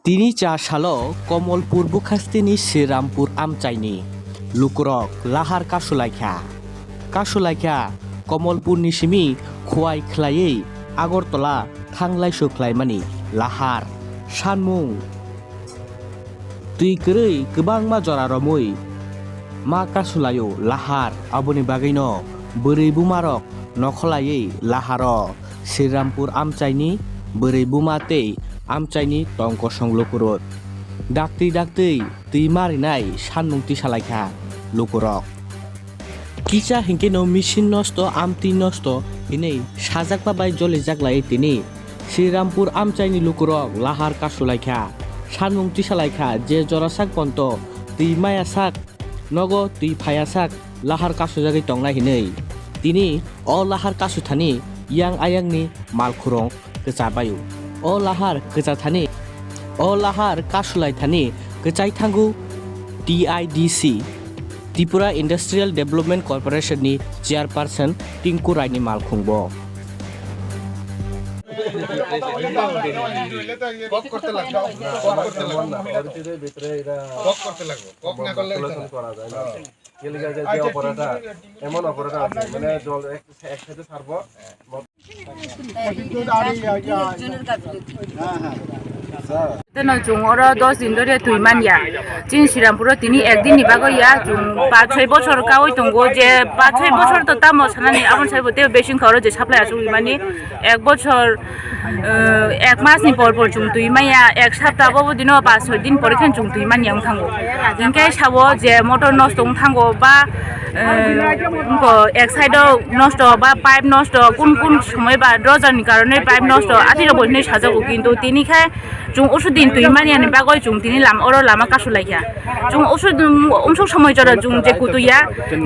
তিনি চা সালো কমলপুর বুখাস্তিনি শ্রীরামপুর আমচাইনি লুকুরক লাহার কাसुलाइखा कमलपुर निसिमी खुवाई खलायै आगरतला थांलाय सोख्लायमानि लाहार सानमुं तुइगोरै गोबां माजरा रमै मा कासुलायो लाहार आबोनि बागैनो बोरै बुमारक नखलायै लाहार श्रीरामपुर आमचाइनि बोरै बुमाते आमचाइनि टंक संलुकुरत डाक्टै दै मारिनाय सानमुंति सालायखा लुकुरक किचा हिंकेनो मिसिन नष्ट आमति नष्ट हिनै साजाकबाबाय जले जागलाय तिनि श्रीरामपुर आमचाइनि लुकुरक लाहार कासुलाइखा सानमुंति सालायखा जे जरासाक पन्त दै मायासाक नगो दै फायासाक लाहार कासुजागै टंनाय हिनै तिनि अ लाहार कासुथानि यां आयांनि मालखुरं गोजाबायु अ लाहार कासुलाइथानि गोजाय थांगु TIDC Tripura industrial development corporation नि चेयरपर्सन टिंकु रायनि मालखुंबो ওরা 10 দিন ধরে তুই মানিয়া চিন শ্রীরামপুর তিনি একদিন নিবাগো ইয়া 5-6 বছর কাওই তঙ্গো যে 5-6 বছর তো তাম সানানি আমন সাইবতে বেশি খরচ যে সাপ্লাই আসু মানে 1 বছর 1 মাস নি পর চুং তুই মাইয়া 1 সপ্তাহ বাবু দিন 5-6 দিন পরে খান চুং তুই মানিয়া থাঙ্গো জিনকাই সাবো যে মোটর নষ্ট থাঙ্গো বা এক সাইড নষ্ট বা পাইপ নষ্ট কোন সময় বা ড্রজারনি কারণে পাইপ নষ্ট আতির বইনে সাজাবো কিন্তু তিনি খায় চুং ওষুধ দিন তুই মানিয়ানি বাগৈ চুং তিনি লামা কাসুলাইখা চুং ওষুধ অংশক সময় জরা চুং যে কুতুইয়া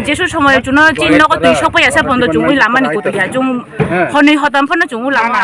যেসু সময় চুন চিন নক তুই সপাই আছে বন্ধ চুং লামানি কুতুইয়া চুং হनै হতাম ফনা চুং লামা